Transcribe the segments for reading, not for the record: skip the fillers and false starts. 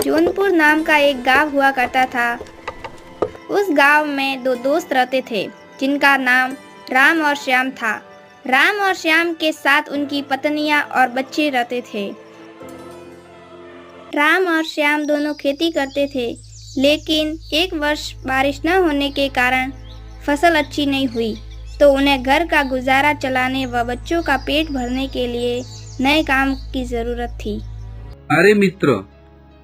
जौनपुर नाम का एक गांव हुआ करता था। उस गांव में दो दोस्त रहते थे जिनका नाम राम और श्याम था। राम और श्याम के साथ उनकी पत्नियां और बच्चे रहते थे। राम और श्याम दोनों खेती करते थे, लेकिन एक वर्ष बारिश न होने के कारण फसल अच्छी नहीं हुई, तो उन्हें घर का गुजारा चलाने व बच्चों का पेट भरने के लिए नए काम की जरूरत थी। अरे मित्र,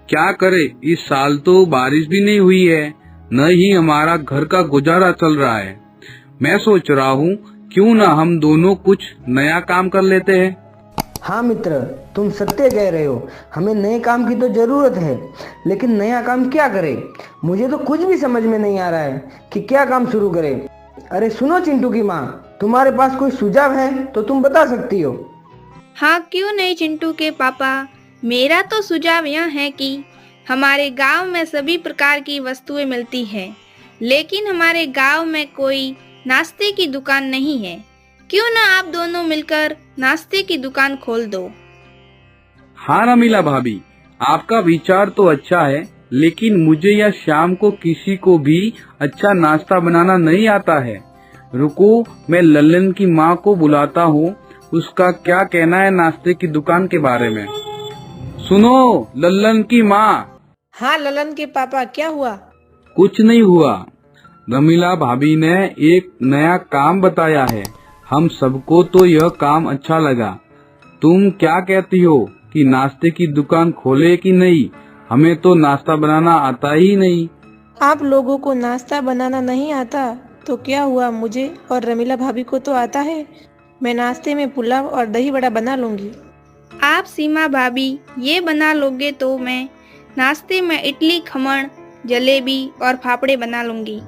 क्या करे, इस साल तो बारिश भी नहीं हुई है, न ही हमारा घर का गुजारा चल रहा है। मैं सोच रहा हूँ क्यों न हम दोनों कुछ नया काम कर लेते हैं। हाँ मित्र, तुम सत्य कह रहे हो। हमें नए काम की तो जरूरत है, लेकिन नया काम क्या करें? मुझे तो कुछ भी समझ में नहीं आ रहा है कि क्या काम शुरू करें। अरे सुनो चिंटू की माँ, तुम्हारे पास कोई सुझाव है तो तुम बता सकती हो। हाँ, क्यों नहीं चिंटू के पापा। मेरा तो सुझाव यह है कि हमारे गांव में सभी प्रकार की वस्तुएं मिलती हैं, लेकिन हमारे गांव में कोई नाश्ते की दुकान नहीं है। क्यों ना आप दोनों मिलकर नाश्ते की दुकान खोल दो। हाँ रमीला भाभी, आपका विचार तो अच्छा है, लेकिन मुझे या शाम को किसी को भी अच्छा नाश्ता बनाना नहीं आता है। रुको, मैं लल्लन की माँ को बुलाता हूँ, उसका क्या कहना है नाश्ते की दुकान के बारे में। सुनो लल्लन की माँ। हाँ ललन के पापा, क्या हुआ? कुछ नहीं हुआ। रमीला भाभी ने एक नया काम बताया है, हम सबको तो यह काम अच्छा लगा। तुम क्या कहती हो कि नाश्ते की दुकान खोले कि नहीं? हमें तो नाश्ता बनाना आता ही नहीं। आप लोगों को नाश्ता बनाना नहीं आता तो क्या हुआ, मुझे और रमीला भाभी को तो आता है। मैं नाश्ते में पुलाव और दही बड़ा बना लूंगी। आप सीमा भाभी ये बना लोगे तो मैं नाश्ते में इडली, खमण, जलेबी और फाफड़े बना लूंगी।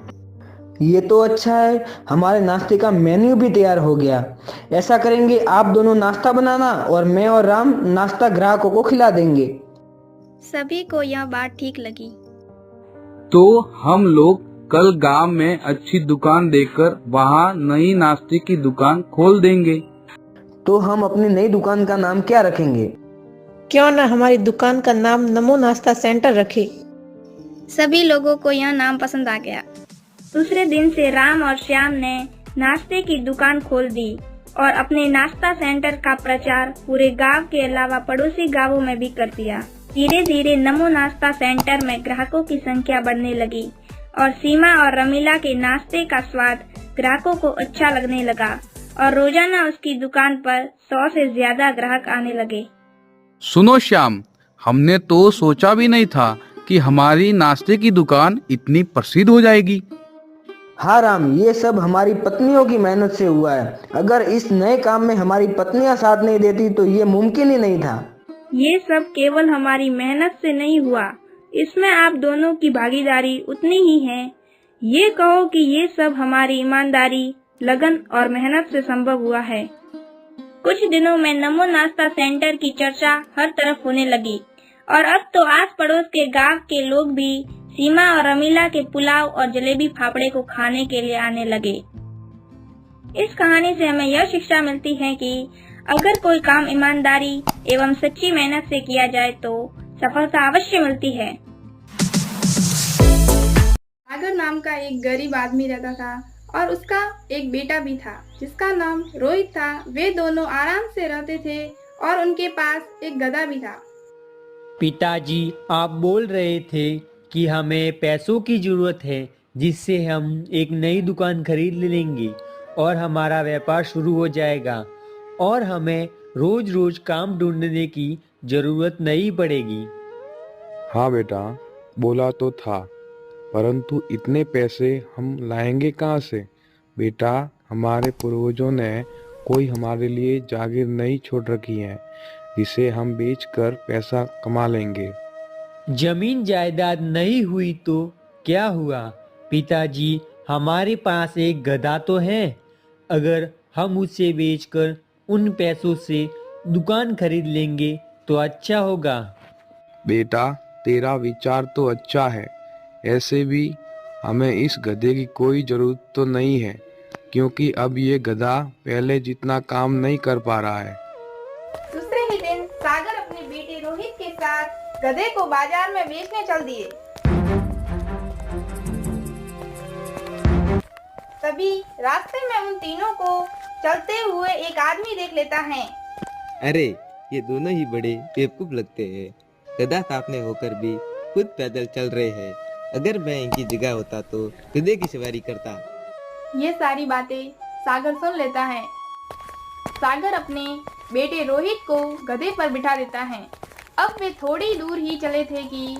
ये तो अच्छा है, हमारे नाश्ते का मेन्यू भी तैयार हो गया। ऐसा करेंगे, आप दोनों नाश्ता बनाना और मैं और राम नाश्ता ग्राहकों को खिला देंगे। सभी को यह बात ठीक लगी। तो हम लोग कल गांव में अच्छी दुकान देखकर वहाँ नई नाश्ते की दुकान खोल देंगे। तो हम अपनी नई दुकान का नाम क्या रखेंगे? क्यों ना हमारी दुकान का नाम नमो नाश्ता सेंटर रखे। सभी लोगों को यह नाम पसंद आ गया। दूसरे दिन से राम और श्याम ने नाश्ते की दुकान खोल दी और अपने नाश्ता सेंटर का प्रचार पूरे गांव के अलावा पड़ोसी गांवों में भी कर दिया। धीरे धीरे नमो नाश्ता सेंटर में ग्राहकों की संख्या बढ़ने लगी और सीमा और रमीला के नाश्ते का स्वाद ग्राहकों को अच्छा लगने लगा और रोजाना उसकी दुकान पर 100 से ज्यादा ग्राहक आने लगे। सुनो श्याम, हमने तो सोचा भी नहीं था कि हमारी नाश्ते की दुकान इतनी प्रसिद्ध हो जाएगी। हाँ राम, ये सब हमारी पत्नियों की मेहनत से हुआ है। अगर इस नए काम में हमारी पत्नियां साथ नहीं देती तो ये मुमकिन ही नहीं था। ये सब केवल हमारी मेहनत से नहीं हुआ, इसमें आप दोनों की भागीदारी उतनी ही है। ये कहो कि ये सब हमारी ईमानदारी, लगन और मेहनत से संभव हुआ है। कुछ दिनों में नमो नाश्ता सेंटर की चर्चा हर तरफ होने लगी और अब तो आस पड़ोस के गांव के लोग भी सीमा और रमीला के पुलाव और जलेबी फाफड़े को खाने के लिए आने लगे। इस कहानी से हमें यह शिक्षा मिलती है कि अगर कोई काम ईमानदारी एवं सच्ची मेहनत से किया जाए तो सफलता अवश्य मिलती है। सागर नाम का एक गरीब आदमी रहता था और उसका एक बेटा भी था जिसका नाम रोहित था। वे दोनों आराम से रहते थे और उनके पास एक गधा भी था। पिताजी, आप बोल रहे थे कि हमें पैसों की जरूरत है, जिससे हम एक नई दुकान खरीद लेंगे और हमारा व्यापार शुरू हो जाएगा और हमें रोज रोज काम ढूंढने की जरूरत नहीं पड़ेगी। हाँ बेटा, बोला तो था, परंतु इतने पैसे हम लाएंगे कहाँ से? बेटा, हमारे पूर्वजों ने कोई हमारे लिए जागीर नहीं छोड़ रखी है जिसे हम बेचकर पैसा कमा लेंगे। जमीन जायदाद नहीं हुई तो क्या हुआ पिताजी, हमारे पास एक गधा तो है। अगर हम उसे बेचकर उन पैसों से दुकान खरीद लेंगे तो अच्छा होगा। बेटा, तेरा विचार तो अच्छा है, ऐसे भी हमें इस गधे की कोई जरूरत तो नहीं है, क्योंकि अब ये गधा पहले जितना काम नहीं कर पा रहा है। दूसरे ही दिन सागर अपने बेटे रोहित के साथ गधे को बाजार में बेचने चल दिए। तभी रास्ते में उन तीनों को चलते हुए एक आदमी देख लेता है। अरे ये दोनों ही बड़े बेवकूफ लगते हैं। गधा तापने होकर भी खुद पैदल चल रहे हैं। अगर मैं इनकी जगह होता तो गधे की सवारी करता। ये सारी बातें सागर सुन लेता है। सागर अपने बेटे रोहित को गधे पर बिठा देता है। अब वे थोड़ी दूर ही चले थे कि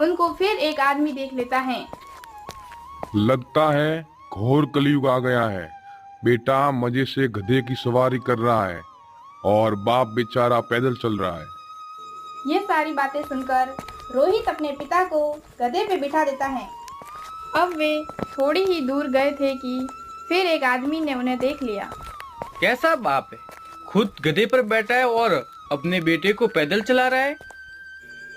उनको फिर एक आदमी देख लेता है। लगता है घोर कलयुग आ गया है। बेटा मजे से गधे की सवारी कर रहा है और बाप बेचारा पैदल चल रहा है। ये सारी बातें सुनकर रोहित अपने पिता को गधे पे बिठा देता है। अब वे थोड़ी ही दूर गए थे कि फिर एक आदमी ने उन्हें देख लिया। कैसा बाप है, खुद गधे पर बैठा है और अपने बेटे को पैदल चला रहा है।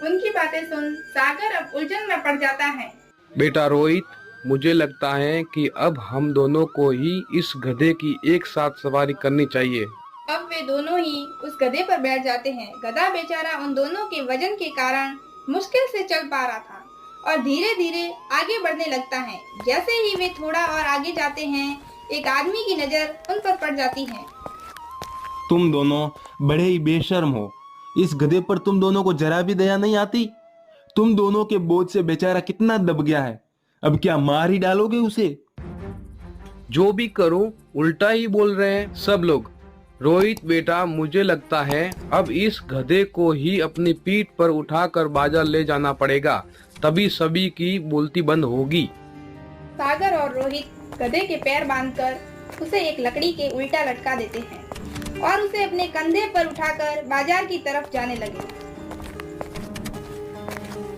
उनकी बातें सुन सागर अब उलझन में पड़ जाता है। बेटा रोहित, मुझे लगता है कि अब हम दोनों को ही इस गधे की एक साथ सवारी करनी चाहिए। अब वे दोनों ही उस गधे पर बैठ जाते हैं। गधा बेचारा उन दोनों के वजन के कारण मुश्किल से चल पा रहा था और धीरे धीरे आगे बढ़ने लगता है। जैसे ही वे थोड़ा और आगे जाते हैं, एक आदमी की नजर उन पर पड़ जाती है। तुम दोनों बड़े ही बेशर्म हो। इस गधे पर तुम दोनों को जरा भी दया नहीं आती। तुम दोनों के बोझ से बेचारा कितना दब गया है। अब क्या मार ही डालोगे उसे? जो भी करूं उल्टा ही बोल रहे हैं सब लोग। रोहित बेटा, मुझे लगता है अब इस गधे को ही अपनी पीठ पर उठाकर बाजार ले जाना पड़ेगा, तभी सभी की बोलती बंद होगी। सागर और रोहित गधे के पैर बांधकर उसे एक लकड़ी के उल्टा लटका देते हैं और उसे अपने कंधे पर उठाकर बाजार की तरफ जाने लगे।